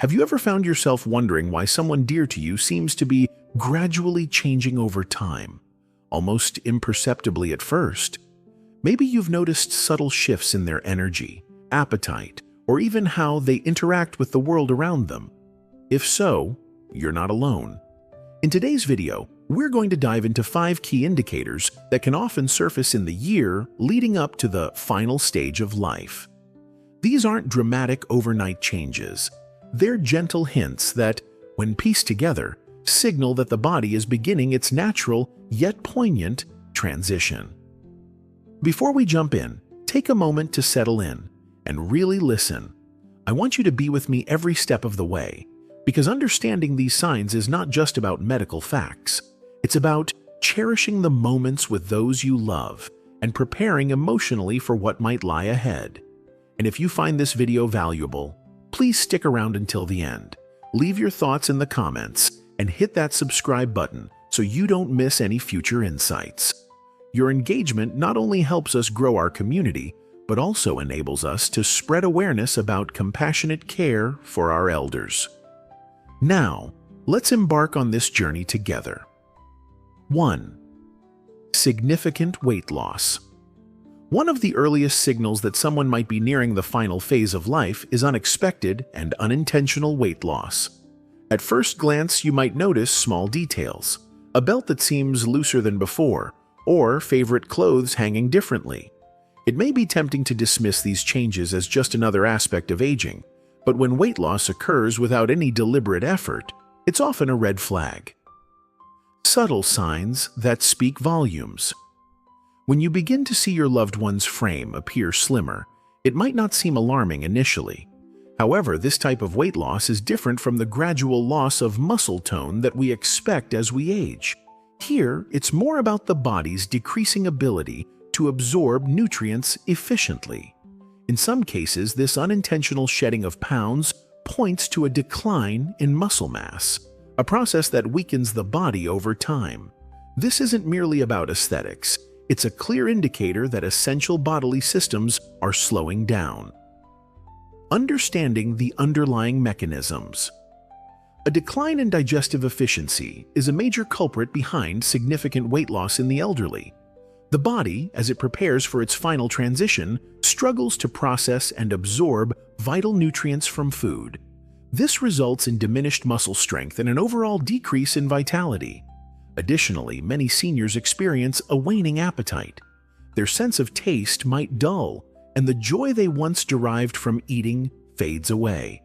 Have you ever found yourself wondering why someone dear to you seems to be gradually changing over time, almost imperceptibly at first? Maybe you've noticed subtle shifts in their energy, appetite, or even how they interact with the world around them. If so, you're not alone. In today's video, we're going to dive into 5 key indicators that can often surface in the year leading up to the final stage of life. These aren't dramatic overnight changes. They're gentle hints that, when pieced together, signal that the body is beginning its natural, yet poignant, transition. Before we jump in, take a moment to settle in and really listen. I want you to be with me every step of the way, because understanding these signs is not just about medical facts. It's about cherishing the moments with those you love and preparing emotionally for what might lie ahead. And if you find this video valuable, please stick around until the end. Leave your thoughts in the comments and hit that subscribe button so you don't miss any future insights. Your engagement not only helps us grow our community, but also enables us to spread awareness about compassionate care for our elders. Now, let's embark on this journey together. 1. Significant weight loss. One of the earliest signals that someone might be nearing the final phase of life is unexpected and unintentional weight loss. At first glance, you might notice small details, a belt that seems looser than before, or favorite clothes hanging differently. It may be tempting to dismiss these changes as just another aspect of aging, but when weight loss occurs without any deliberate effort, it's often a red flag. Subtle signs that speak volumes. When you begin to see your loved one's frame appear slimmer, it might not seem alarming initially. However, this type of weight loss is different from the gradual loss of muscle tone that we expect as we age. Here, it's more about the body's decreasing ability to absorb nutrients efficiently. In some cases, this unintentional shedding of pounds points to a decline in muscle mass, a process that weakens the body over time. This isn't merely about aesthetics. It's a clear indicator that essential bodily systems are slowing down. Understanding the underlying mechanisms. A decline in digestive efficiency is a major culprit behind significant weight loss in the elderly. The body, as it prepares for its final transition, struggles to process and absorb vital nutrients from food. This results in diminished muscle strength and an overall decrease in vitality. Additionally, many seniors experience a waning appetite. Their sense of taste might dull, and the joy they once derived from eating fades away.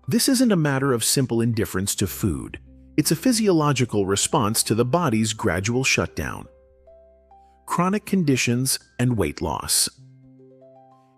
This isn't a matter of simple indifference to food. It's a physiological response to the body's gradual shutdown. Chronic conditions and weight loss.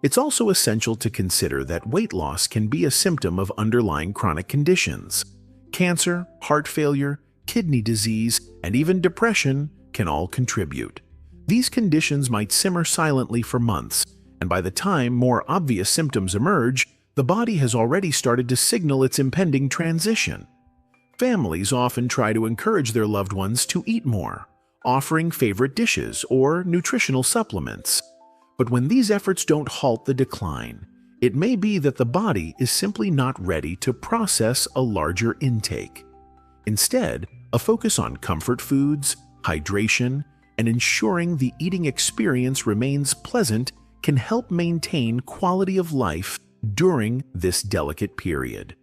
It's also essential to consider that weight loss can be a symptom of underlying chronic conditions. Cancer, heart failure, kidney disease, and even depression can all contribute. These conditions might simmer silently for months, and by the time more obvious symptoms emerge, the body has already started to signal its impending transition. Families often try to encourage their loved ones to eat more, offering favorite dishes or nutritional supplements. But when these efforts don't halt the decline, it may be that the body is simply not ready to process a larger intake. Instead, a focus on comfort foods, hydration, and ensuring the eating experience remains pleasant can help maintain quality of life during this delicate period.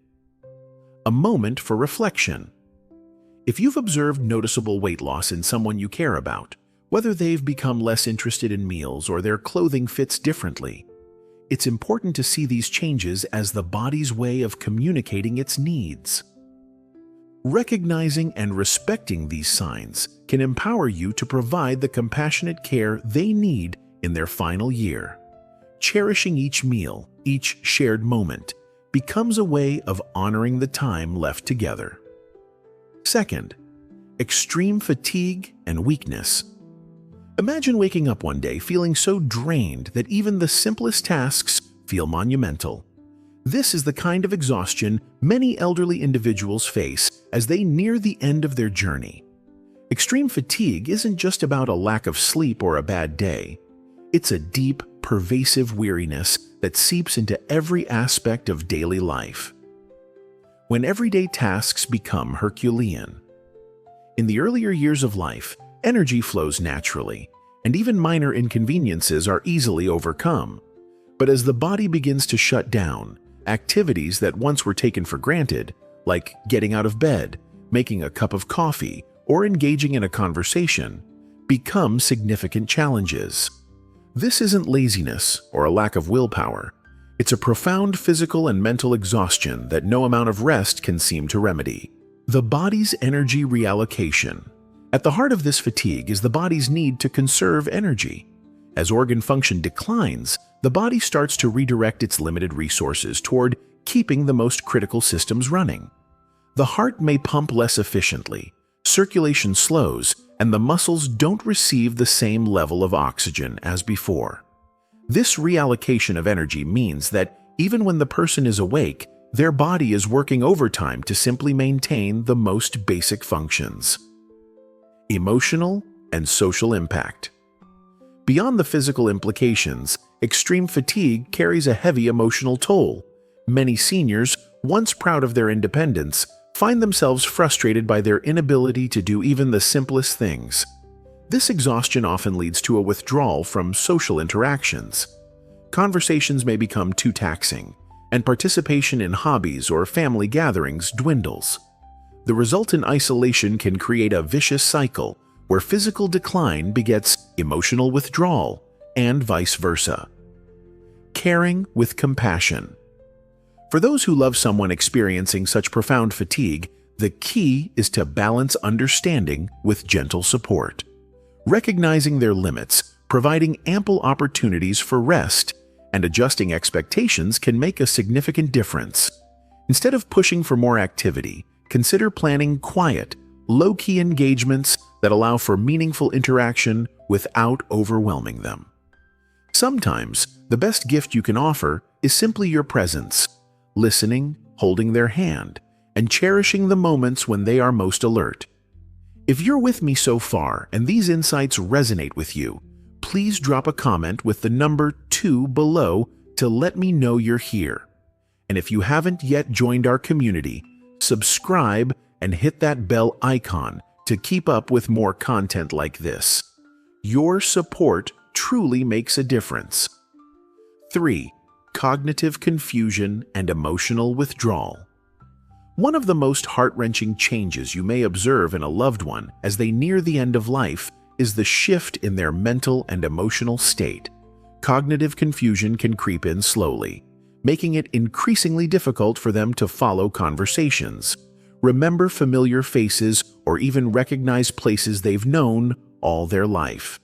A moment for reflection. If you've observed noticeable weight loss in someone you care about, whether they've become less interested in meals or their clothing fits differently, it's important to see these changes as the body's way of communicating its needs. Recognizing and respecting these signs can empower you to provide the compassionate care they need in their final year. Cherishing each meal, each shared moment, becomes a way of honoring the time left together. Second, extreme fatigue and weakness. Imagine waking up one day feeling so drained that even the simplest tasks feel monumental. This is the kind of exhaustion many elderly individuals face as they near the end of their journey. Extreme fatigue isn't just about a lack of sleep or a bad day. It's a deep, pervasive weariness that seeps into every aspect of daily life. when everyday tasks become Herculean. In the earlier years of life, energy flows naturally, and even minor inconveniences are easily overcome. But as the body begins to shut down, activities that once were taken for granted, like getting out of bed, making a cup of coffee, or engaging in a conversation, become significant challenges. This isn't laziness or a lack of willpower. It's a profound physical and mental exhaustion that no amount of rest can seem to remedy. The body's energy reallocation. At the heart of this fatigue is the body's need to conserve energy. As organ function declines, the body starts to redirect its limited resources toward keeping the most critical systems running. The heart may pump less efficiently, circulation slows, and the muscles don't receive the same level of oxygen as before. This reallocation of energy means that even when the person is awake, their body is working overtime to simply maintain the most basic functions. Emotional and social impact. Beyond the physical implications, extreme fatigue carries a heavy emotional toll. Many seniors, once proud of their independence, find themselves frustrated by their inability to do even the simplest things. This exhaustion often leads to a withdrawal from social interactions. Conversations may become too taxing, and participation in hobbies or family gatherings dwindles. The resultant isolation can create a vicious cycle where physical decline begets emotional withdrawal, and vice versa. Caring with compassion. For those who love someone experiencing such profound fatigue, the key is to balance understanding with gentle support. Recognizing their limits, providing ample opportunities for rest, and adjusting expectations can make a significant difference. Instead of pushing for more activity, consider planning quiet, low-key engagements that allow for meaningful interaction without overwhelming them. Sometimes, the best gift you can offer is simply your presence, listening, holding their hand, and cherishing the moments when they are most alert. If you're with me so far and these insights resonate with you, please drop a comment with the number 2 below to let me know you're here. And if you haven't yet joined our community, subscribe and hit that bell icon to keep up with more content like this. Your support truly makes a difference. 3. Cognitive confusion and emotional withdrawal. One of the most heart-wrenching changes you may observe in a loved one as they near the end of life is the shift in their mental and emotional state. Cognitive confusion can creep in slowly, making it increasingly difficult for them to follow conversations, remember familiar faces, or even recognize places they've known all their life.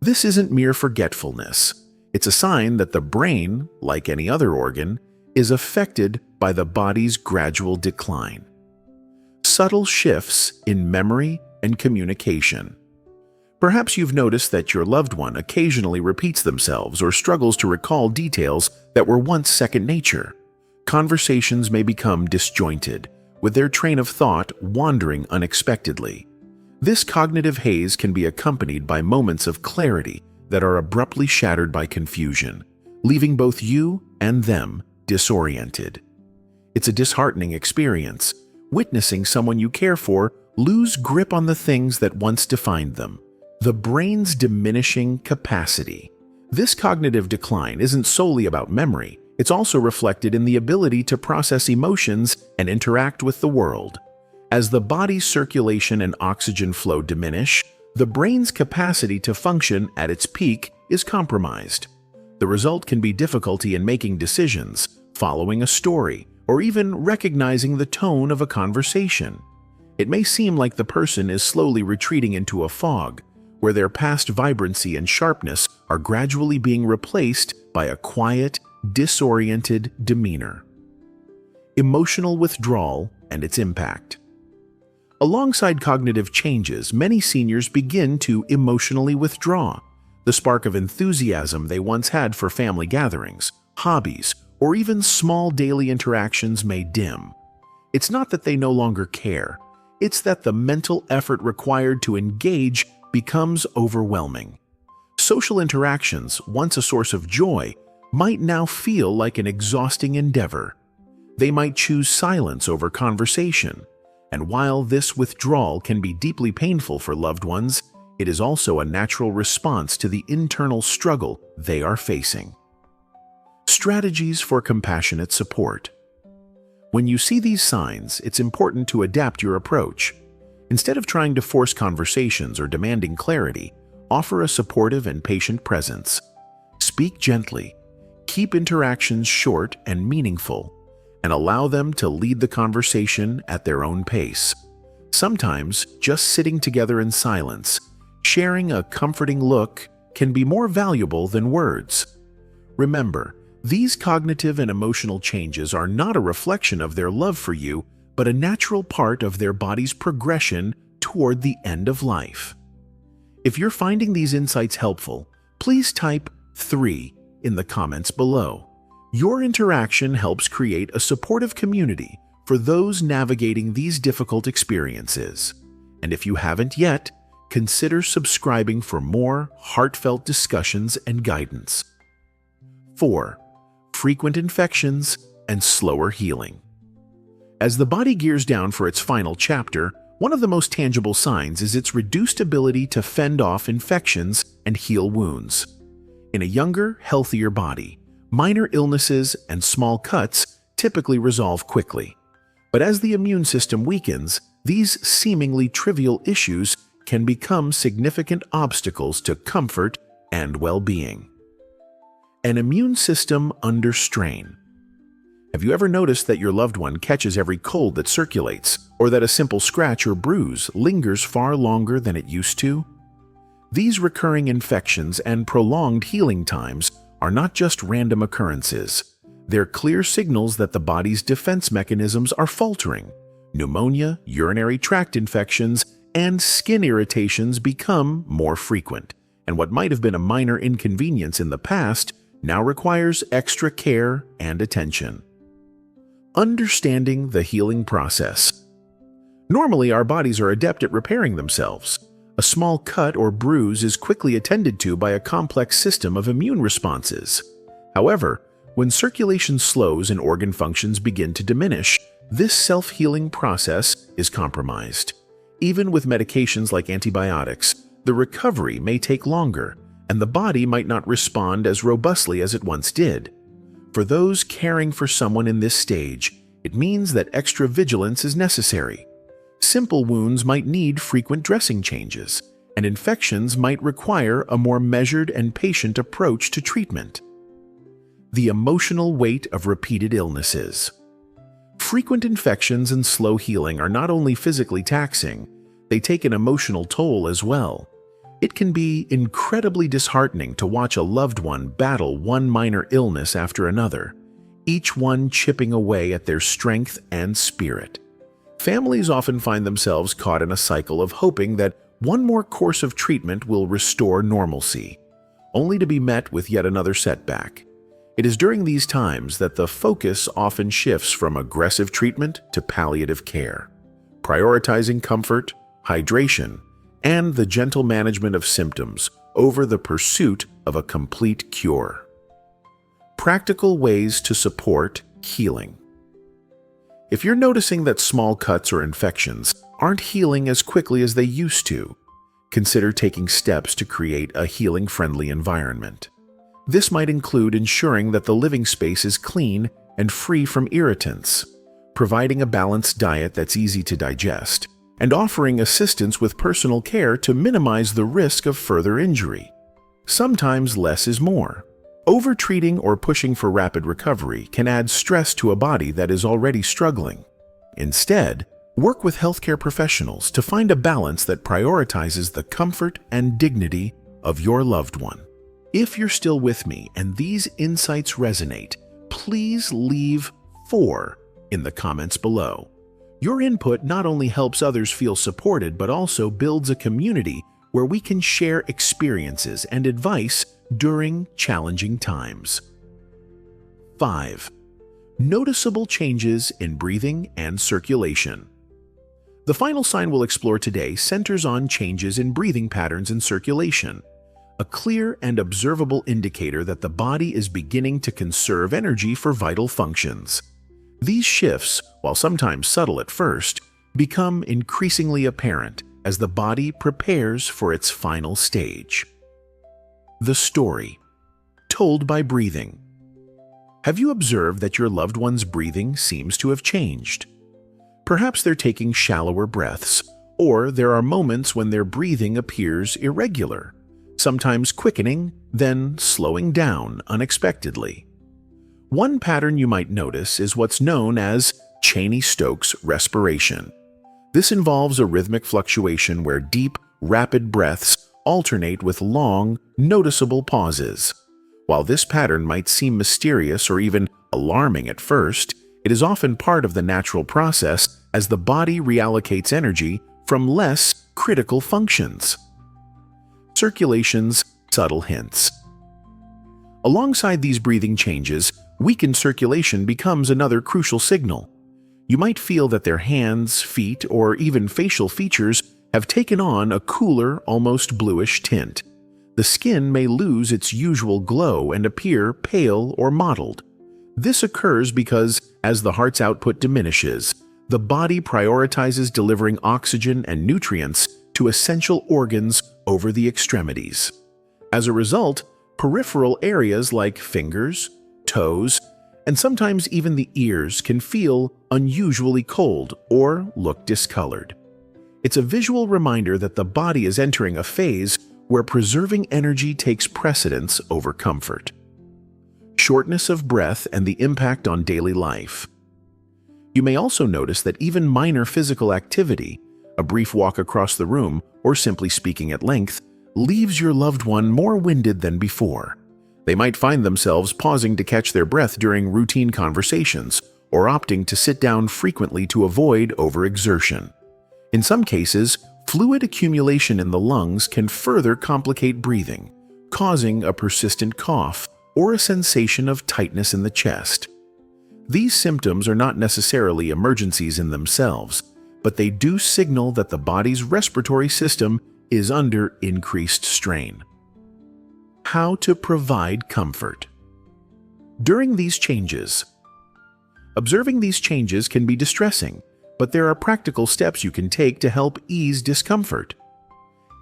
This isn't mere forgetfulness. It's a sign that the brain, like any other organ, is affected by the body's gradual decline. Subtle shifts in memory and communication. Perhaps you've noticed that your loved one occasionally repeats themselves or struggles to recall details that were once second nature. Conversations may become disjointed, with their train of thought wandering unexpectedly. This cognitive haze can be accompanied by moments of clarity that are abruptly shattered by confusion, leaving both you and them disoriented. It's a disheartening experience, witnessing someone you care for lose grip on the things that once defined them. The brain's diminishing capacity. This cognitive decline isn't solely about memory, it's also reflected in the ability to process emotions and interact with the world. As the body's circulation and oxygen flow diminish, the brain's capacity to function at its peak is compromised. The result can be difficulty in making decisions, following a story, or even recognizing the tone of a conversation. It may seem like the person is slowly retreating into a fog, where their past vibrancy and sharpness are gradually being replaced by a quiet, disoriented demeanor. Emotional withdrawal and its impact. Alongside cognitive changes, many seniors begin to emotionally withdraw. The spark of enthusiasm they once had for family gatherings, hobbies, or even small daily interactions may dim. It's not that they no longer care, it's that the mental effort required to engage becomes overwhelming. Social interactions, once a source of joy, might now feel like an exhausting endeavor. They might choose silence over conversation. And while this withdrawal can be deeply painful for loved ones, it is also a natural response to the internal struggle they are facing. Strategies for compassionate support. When you see these signs, it's important to adapt your approach. Instead of trying to force conversations or demanding clarity, offer a supportive and patient presence. Speak gently, keep interactions short and meaningful, and allow them to lead the conversation at their own pace. Sometimes, just sitting together in silence, sharing a comforting look, can be more valuable than words. Remember, these cognitive and emotional changes are not a reflection of their love for you, but a natural part of their body's progression toward the end of life. If you're finding these insights helpful, please type 3 in the comments below. Your interaction helps create a supportive community for those navigating these difficult experiences. And if you haven't yet, consider subscribing for more heartfelt discussions and guidance. 4. Frequent infections and slower healing. As the body gears down for its final chapter, one of the most tangible signs is its reduced ability to fend off infections and heal wounds. In a younger, healthier body, minor illnesses and small cuts typically resolve quickly. But as the immune system weakens, these seemingly trivial issues can become significant obstacles to comfort and well-being. An immune system under strain. Have you ever noticed that your loved one catches every cold that circulates, or that a simple scratch or bruise lingers far longer than it used to? These recurring infections and prolonged healing times are not just random occurrences. They're clear signals that the body's defense mechanisms are faltering. Pneumonia, urinary tract infections, and skin irritations become more frequent, and what might have been a minor inconvenience in the past now requires extra care and attention. Understanding the healing process. Normally, our bodies are adept at repairing themselves. A small cut or bruise is quickly attended to by a complex system of immune responses. However, when circulation slows and organ functions begin to diminish, this self-healing process is compromised. Even with medications like antibiotics, the recovery may take longer, and the body might not respond as robustly as it once did. For those caring for someone in this stage, it means that extra vigilance is necessary. Simple wounds might need frequent dressing changes, and infections might require a more measured and patient approach to treatment. The emotional weight of repeated illnesses. Frequent infections and slow healing are not only physically taxing, they take an emotional toll as well. It can be incredibly disheartening to watch a loved one battle one minor illness after another, each one chipping away at their strength and spirit. Families often find themselves caught in a cycle of hoping that one more course of treatment will restore normalcy, only to be met with yet another setback. It is during these times that the focus often shifts from aggressive treatment to palliative care, prioritizing comfort, hydration, and the gentle management of symptoms over the pursuit of a complete cure. Practical ways to support healing. If you're noticing that small cuts or infections aren't healing as quickly as they used to, consider taking steps to create a healing-friendly environment. This might include ensuring that the living space is clean and free from irritants, providing a balanced diet that's easy to digest, and offering assistance with personal care to minimize the risk of further injury. Sometimes less is more. Overtreating or pushing for rapid recovery can add stress to a body that is already struggling. Instead, work with healthcare professionals to find a balance that prioritizes the comfort and dignity of your loved one. If you're still with me and these insights resonate, please leave 4 in the comments below. Your input not only helps others feel supported, but also builds a community where we can share experiences and advice during challenging times. 5. Noticeable changes in breathing and circulation. The final sign we'll explore today centers on changes in breathing patterns and circulation, a clear and observable indicator that the body is beginning to conserve energy for vital functions. These shifts, while sometimes subtle at first, become increasingly apparent as the body prepares for its final stage. The story, told by breathing. Have you observed that your loved one's breathing seems to have changed? Perhaps they're taking shallower breaths, or there are moments when their breathing appears irregular, sometimes quickening, then slowing down unexpectedly. One pattern you might notice is what's known as Cheney-Stokes respiration. This involves a rhythmic fluctuation where deep, rapid breaths alternate with long, noticeable pauses. While this pattern might seem mysterious or even alarming at first, it is often part of the natural process as the body reallocates energy from less critical functions. Circulation's subtle hints. Alongside these breathing changes, weakened circulation becomes another crucial signal. You might feel that their hands, feet, or even facial features have taken on a cooler, almost bluish tint. The skin may lose its usual glow and appear pale or mottled. This occurs because, as the heart's output diminishes, the body prioritizes delivering oxygen and nutrients to essential organs over the extremities. As a result, peripheral areas like fingers, toes, and sometimes even the ears can feel unusually cold or look discolored. It's a visual reminder that the body is entering a phase where preserving energy takes precedence over comfort. Shortness of breath and the impact on daily life. You may also notice that even minor physical activity, a brief walk across the room, or simply speaking at length, leaves your loved one more winded than before. They might find themselves pausing to catch their breath during routine conversations, or opting to sit down frequently to avoid overexertion. In some cases, fluid accumulation in the lungs can further complicate breathing, causing a persistent cough or a sensation of tightness in the chest. These symptoms are not necessarily emergencies in themselves, but they do signal that the body's respiratory system is under increased strain. How to provide comfort. During these changes, observing these changes can be distressing, but there are practical steps you can take to help ease discomfort.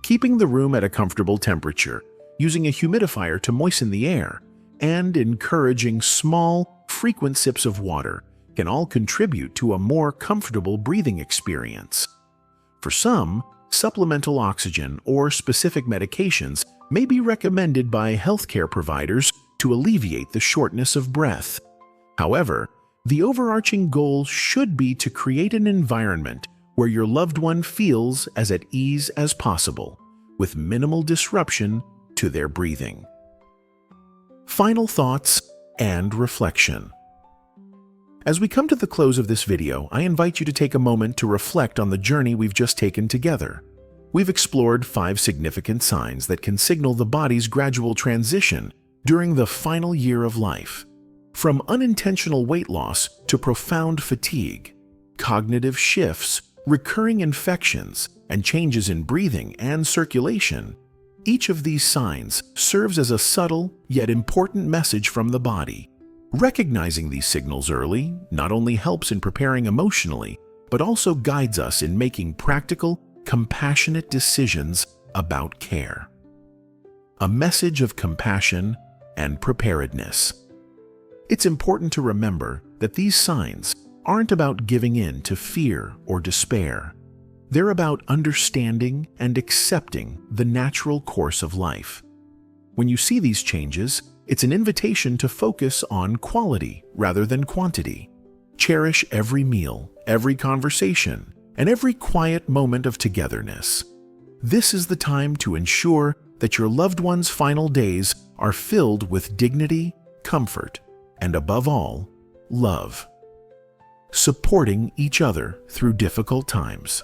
Keeping the room at a comfortable temperature, using a humidifier to moisten the air, and encouraging small, frequent sips of water can all contribute to a more comfortable breathing experience. For some, supplemental oxygen or specific medications may be recommended by healthcare providers to alleviate the shortness of breath. However, the overarching goal should be to create an environment where your loved one feels as at ease as possible, with minimal disruption to their breathing. Final thoughts and reflection. As we come to the close of this video, I invite you to take a moment to reflect on the journey we've just taken together. We've explored 5 significant signs that can signal the body's gradual transition during the final year of life. From unintentional weight loss to profound fatigue, cognitive shifts, recurring infections, and changes in breathing and circulation, each of these signs serves as a subtle yet important message from the body. Recognizing these signals early not only helps in preparing emotionally, but also guides us in making practical, compassionate decisions about care. A message of compassion and preparedness. It's important to remember that these signs aren't about giving in to fear or despair. They're about understanding and accepting the natural course of life. When you see these changes, it's an invitation to focus on quality rather than quantity. Cherish every meal, every conversation, and every quiet moment of togetherness. This is the time to ensure that your loved one's final days are filled with dignity, comfort, and above all, love. Supporting each other through difficult times.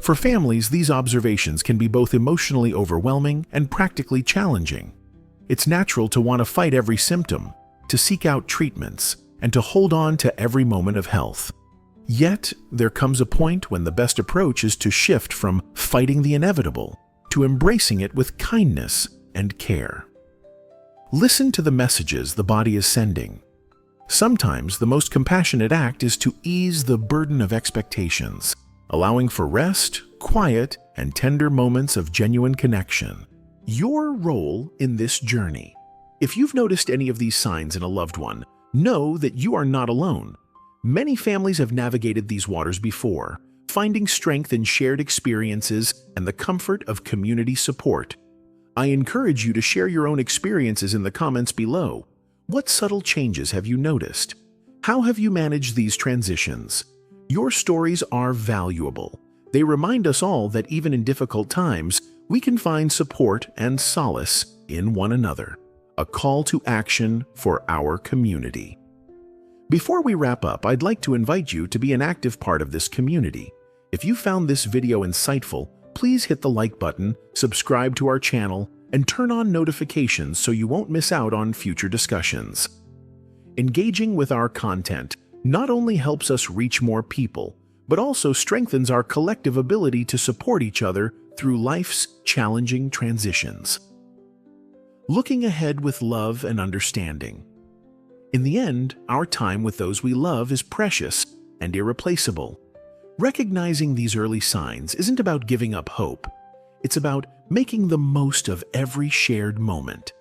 For families, these observations can be both emotionally overwhelming and practically challenging. It's natural to want to fight every symptom, to seek out treatments, and to hold on to every moment of health. Yet, there comes a point when the best approach is to shift from fighting the inevitable to embracing it with kindness and care. Listen to the messages the body is sending. Sometimes the most compassionate act is to ease the burden of expectations, allowing for rest, quiet, and tender moments of genuine connection. Your role in this journey. If you've noticed any of these signs in a loved one, know that you are not alone. Many families have navigated these waters before, finding strength in shared experiences and the comfort of community support. I encourage you to share your own experiences in the comments below. What subtle changes have you noticed? How have you managed these transitions? Your stories are valuable. They remind us all that even in difficult times, we can find support and solace in one another. A call to action for our community. Before we wrap up, I'd like to invite you to be an active part of this community. If you found this video insightful, please hit the like button, subscribe to our channel, and turn on notifications so you won't miss out on future discussions. Engaging with our content not only helps us reach more people, but also strengthens our collective ability to support each other through life's challenging transitions. Looking ahead with love and understanding. In the end, our time with those we love is precious and irreplaceable. Recognizing these early signs isn't about giving up hope. It's about making the most of every shared moment.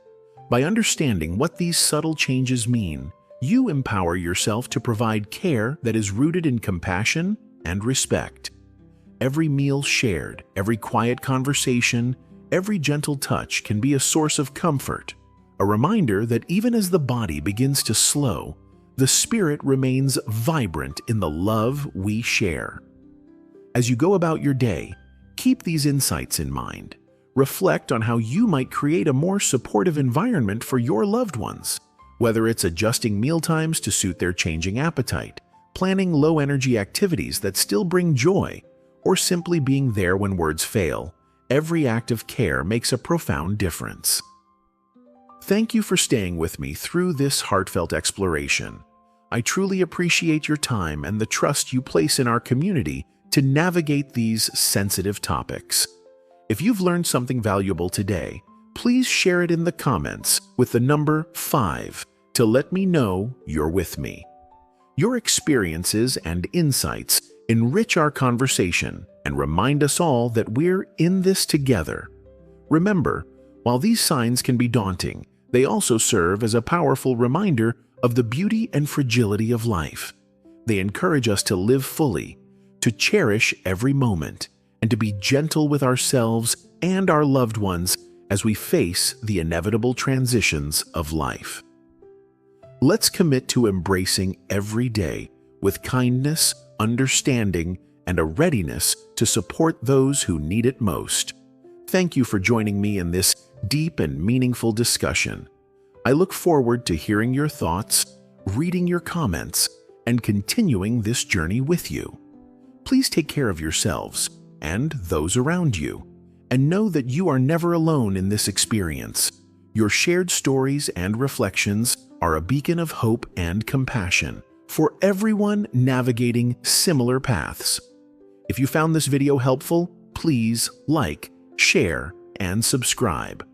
By understanding what these subtle changes mean, you empower yourself to provide care that is rooted in compassion and respect. Every meal shared, every quiet conversation, every gentle touch can be a source of comfort, a reminder that even as the body begins to slow, the spirit remains vibrant in the love we share. As you go about your day, keep these insights in mind. Reflect on how you might create a more supportive environment for your loved ones, whether it's adjusting mealtimes to suit their changing appetite, planning low-energy activities that still bring joy, or simply being there when words fail. Every act of care makes a profound difference. Thank you for staying with me through this heartfelt exploration. I truly appreciate your time and the trust you place in our community to navigate these sensitive topics. If you've learned something valuable today, please share it in the comments with the number 5 to let me know you're with me. Your experiences and insights enrich our conversation and remind us all that we're in this together. Remember, while these signs can be daunting, they also serve as a powerful reminder of the beauty and fragility of life. They encourage us to live fully, to cherish every moment, and to be gentle with ourselves and our loved ones as we face the inevitable transitions of life. Let's commit to embracing every day with kindness, understanding, and a readiness to support those who need it most. Thank you for joining me in this deep and meaningful discussion. I look forward to hearing your thoughts, reading your comments, and continuing this journey with you. Please take care of yourselves and those around you, and know that you are never alone in this experience. Your shared stories and reflections are a beacon of hope and compassion for everyone navigating similar paths. If you found this video helpful, please like, share, and subscribe.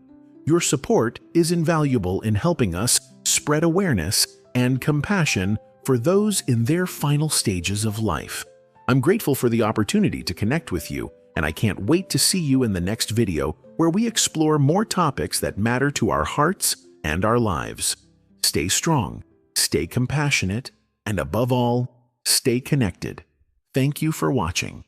Your support is invaluable in helping us spread awareness and compassion for those in their final stages of life. I'm grateful for the opportunity to connect with you, and I can't wait to see you in the next video where we explore more topics that matter to our hearts and our lives. Stay strong, stay compassionate, and above all, stay connected. Thank you for watching.